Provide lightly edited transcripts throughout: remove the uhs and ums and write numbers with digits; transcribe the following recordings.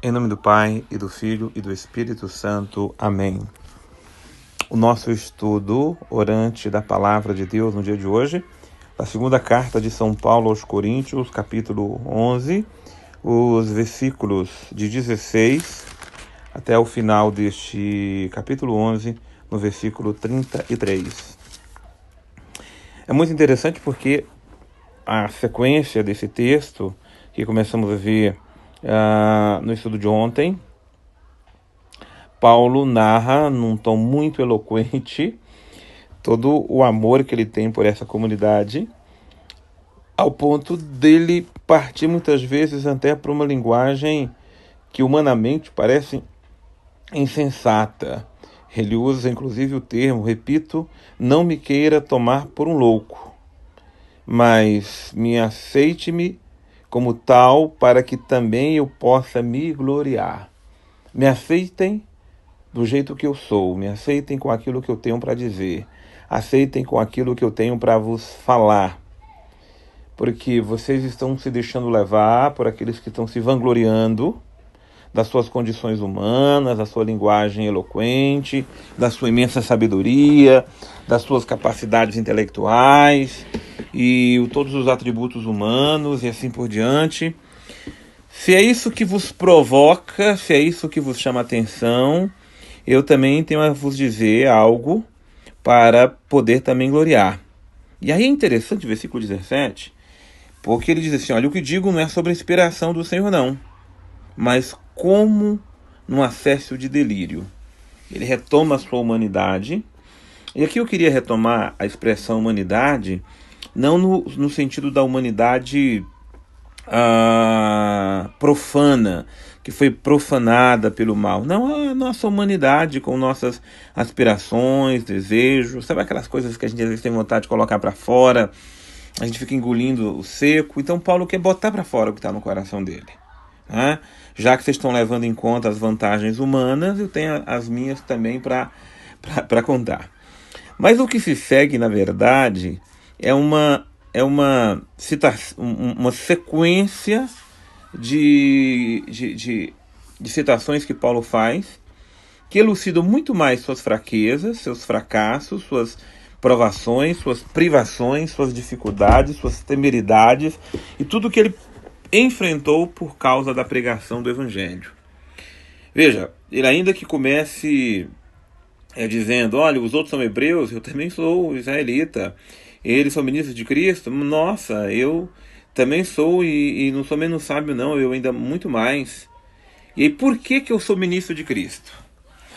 Em nome do Pai, e do Filho, e do Espírito Santo. Amém. O nosso estudo orante da Palavra de Deus no dia de hoje, a segunda carta de São Paulo aos Coríntios, capítulo 11, os versículos de 16 até o final deste capítulo 11, no versículo 33. É muito interessante porque a sequência desse texto, que começamos a ver no estudo de ontem, Paulo narra num tom muito eloquente todo o amor que ele tem por essa comunidade, ao ponto dele partir muitas vezes até para uma linguagem que humanamente parece insensata. Ele usa inclusive o termo, repito, não me queira tomar por um louco, mas me aceite-me como tal para que também eu possa me gloriar. Me aceitem do jeito que eu sou, me aceitem com aquilo que eu tenho para dizer, aceitem com aquilo que eu tenho para vos falar, porque vocês estão se deixando levar por aqueles que estão se vangloriando das suas condições humanas, da sua linguagem eloquente, da sua imensa sabedoria, das suas capacidades intelectuais e todos os atributos humanos e assim por diante. Se é isso que vos provoca, se é isso que vos chama atenção, eu também tenho a vos dizer algo para poder também gloriar. E aí é interessante o versículo 17, porque ele diz assim, olha, o que digo não é sobre a inspiração do Senhor não, mas como num acesso de delírio. Ele retoma a sua humanidade, e aqui eu queria retomar a expressão humanidade, não no sentido da humanidade profana, que foi profanada pelo mal. Não, a nossa humanidade com nossas aspirações, desejos, sabe aquelas coisas que a gente às vezes tem vontade de colocar para fora, a gente fica engolindo o seco. Então Paulo quer botar para fora o que está no coração dele, né? Já que vocês estão levando em conta as vantagens humanas, eu tenho as minhas também para contar. Mas o que se segue, na verdade, é uma sequência de citações que Paulo faz, que elucidam muito mais suas fraquezas, seus fracassos, suas provações, suas privações, suas dificuldades, suas temeridades e tudo que ele enfrentou por causa da pregação do Evangelho. Veja, ele ainda que comece dizendo, olha, os outros são hebreus, eu também sou israelita, eles são ministros de Cristo, nossa, eu também sou e não sou menos sábio não, eu ainda muito mais. E aí, por que eu sou ministro de Cristo?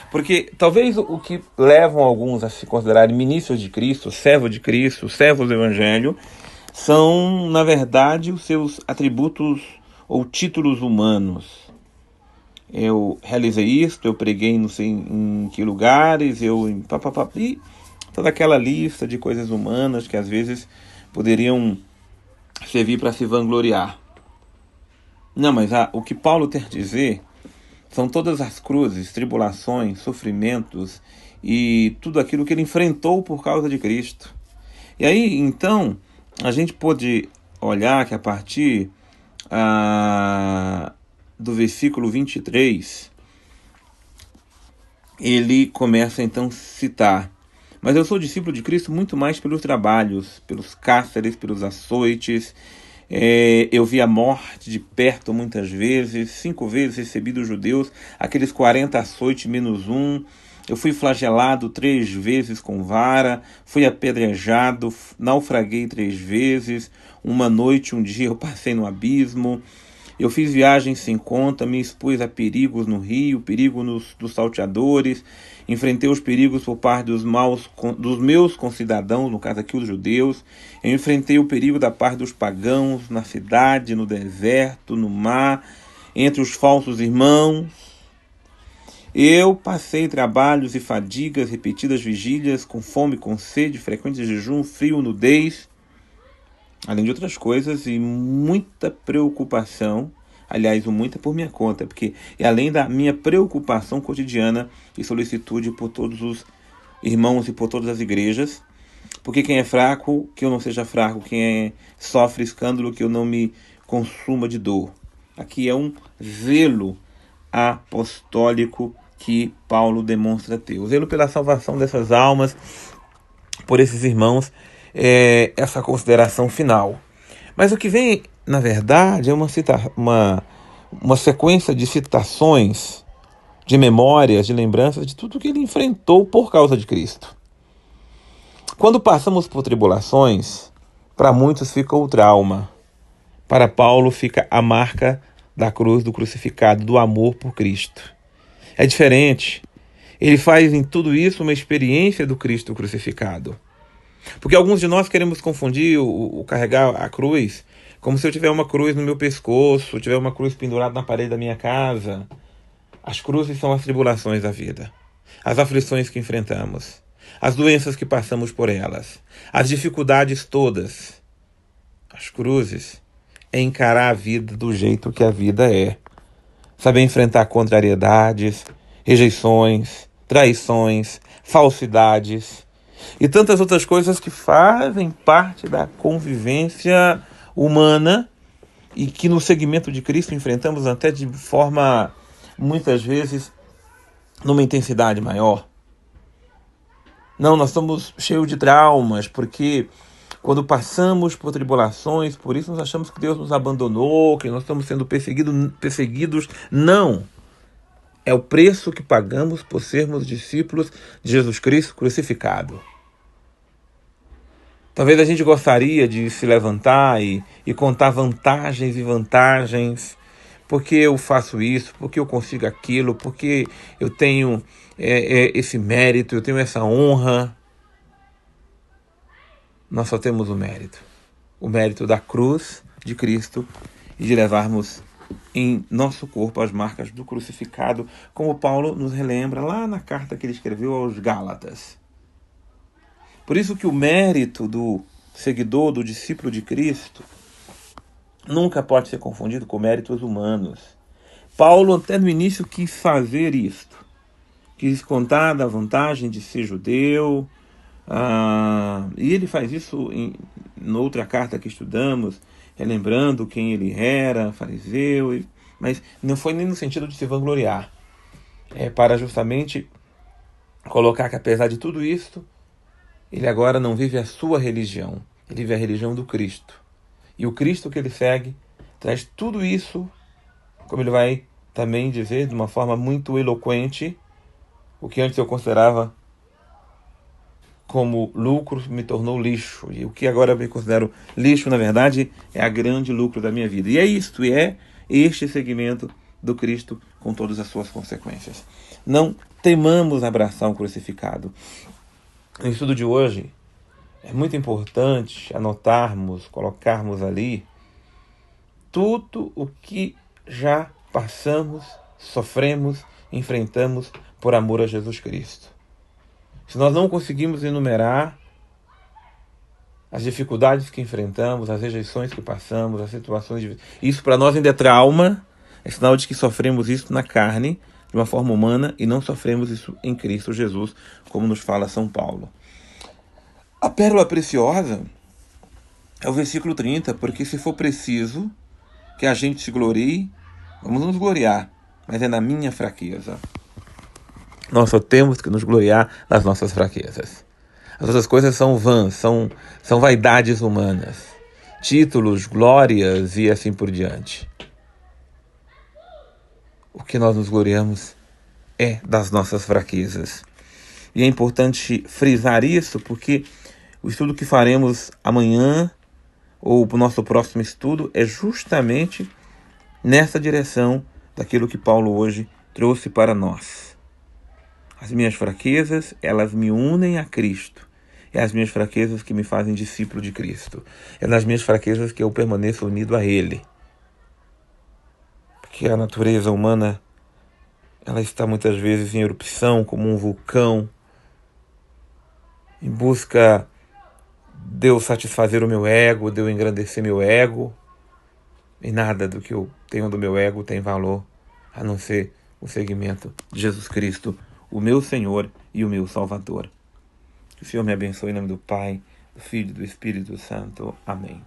Porque talvez o que levam alguns a se considerarem ministros de Cristo, servos do Evangelho, são, na verdade, os seus atributos ou títulos humanos. Eu realizei isto, eu preguei não sei em que lugares, e toda aquela lista de coisas humanas que às vezes poderiam servir para se vangloriar. Não, mas o que Paulo tem a dizer são todas as cruzes, tribulações, sofrimentos e tudo aquilo que ele enfrentou por causa de Cristo. E aí, então, a gente pode olhar que a partir do versículo 23, ele começa então a citar: mas eu sou discípulo de Cristo muito mais pelos trabalhos, pelos cárceres, pelos açoites. Eu vi a morte de perto muitas vezes, 5 vezes recebi dos judeus aqueles 40 açoites menos um. Eu fui flagelado 3 vezes com vara, fui apedrejado, naufraguei 3 vezes, uma noite, um dia eu passei no abismo. Eu fiz viagens sem conta, me expus a perigos no rio, perigo dos salteadores, enfrentei os perigos por parte dos meus concidadãos, no caso aqui os judeus. Eu enfrentei o perigo da parte dos pagãos, na cidade, no deserto, no mar, entre os falsos irmãos. Eu passei trabalhos e fadigas, repetidas vigílias, com fome, com sede, frequente jejum, frio, nudez, além de outras coisas, e muita preocupação. Aliás, muita por minha conta, porque é além da minha preocupação cotidiana e solicitude por todos os irmãos e por todas as igrejas, porque quem é fraco, que eu não seja fraco, quem sofre escândalo, que eu não me consuma de dor. Aqui é um zelo apostólico que Paulo demonstra ter. O zelo pela salvação dessas almas, por esses irmãos, é essa consideração final. Mas o que vem, na verdade, é uma sequência de citações, de memórias, de lembranças de tudo que ele enfrentou por causa de Cristo. Quando passamos por tribulações, para muitos fica o trauma. Para Paulo fica a marca da cruz do crucificado, do amor por Cristo. É diferente. Ele faz em tudo isso uma experiência do Cristo crucificado. Porque alguns de nós queremos confundir o carregar a cruz como se eu tiver uma cruz no meu pescoço, tiver uma cruz pendurada na parede da minha casa. As cruzes são as tribulações da vida, as aflições que enfrentamos, as doenças que passamos por elas, as dificuldades todas. As cruzes é encarar a vida do jeito que a vida é. Saber enfrentar contrariedades, rejeições, traições, falsidades e tantas outras coisas que fazem parte da convivência humana e que no segmento de Cristo enfrentamos até de forma, muitas vezes, numa intensidade maior. Não, nós estamos cheios de traumas, porque quando passamos por tribulações, por isso nós achamos que Deus nos abandonou, que nós estamos sendo perseguidos. Não. É o preço que pagamos por sermos discípulos de Jesus Cristo crucificado. Talvez a gente gostaria de se levantar e contar vantagens e vantagens. Porque eu faço isso, porque eu consigo aquilo, porque eu tenho esse mérito, eu tenho essa honra. Nós só temos o mérito da cruz de Cristo e de levarmos em nosso corpo as marcas do crucificado, como Paulo nos relembra lá na carta que ele escreveu aos Gálatas. Por isso que o mérito do seguidor, do discípulo de Cristo, nunca pode ser confundido com méritos humanos. Paulo, até no início, quis fazer isto. Quis contar da vantagem de ser judeu. E ele faz isso em outra carta que estudamos, relembrando quem ele era, fariseu. Mas não foi nem no sentido de se vangloriar. É para justamente colocar que, apesar de tudo isto, ele agora não vive a sua religião. Ele vive a religião do Cristo. E o Cristo que ele segue traz tudo isso, como ele vai também dizer de uma forma muito eloquente, o que antes eu considerava como lucro me tornou lixo. E o que agora eu considero lixo, na verdade, é a grande lucro da minha vida. E é isto, é este segmento do Cristo com todas as suas consequências. Não temamos abraçar o crucificado. No estudo de hoje, é muito importante anotarmos, colocarmos ali tudo o que já passamos, sofremos, enfrentamos por amor a Jesus Cristo. Se nós não conseguimos enumerar as dificuldades que enfrentamos, as rejeições que passamos, as situações de... Isso para nós ainda é trauma, é sinal de que sofremos isso na carne, de uma forma humana, e não sofremos isso em Cristo Jesus, como nos fala São Paulo. A pérola preciosa é o versículo 30, porque se for preciso que a gente se glorie, vamos nos gloriar, mas é na minha fraqueza. Nós só temos que nos gloriar nas nossas fraquezas. As outras coisas são vãs, são vaidades humanas, títulos, glórias e assim por diante. O que nós nos gloriamos é das nossas fraquezas. E é importante frisar isso porque o estudo que faremos amanhã, ou o nosso próximo estudo, é justamente nessa direção daquilo que Paulo hoje trouxe para nós. As minhas fraquezas, elas me unem a Cristo. É as minhas fraquezas que me fazem discípulo de Cristo. É nas minhas fraquezas que eu permaneço unido a Ele. Porque a natureza humana, ela está muitas vezes em erupção, como um vulcão, em busca de eu satisfazer o meu ego, de eu engrandecer meu ego. E nada do que eu tenho do meu ego tem valor, a não ser o segmento de Jesus Cristo, o meu Senhor e o meu Salvador. Que o Senhor me abençoe em nome do Pai, do Filho e do Espírito Santo. Amém.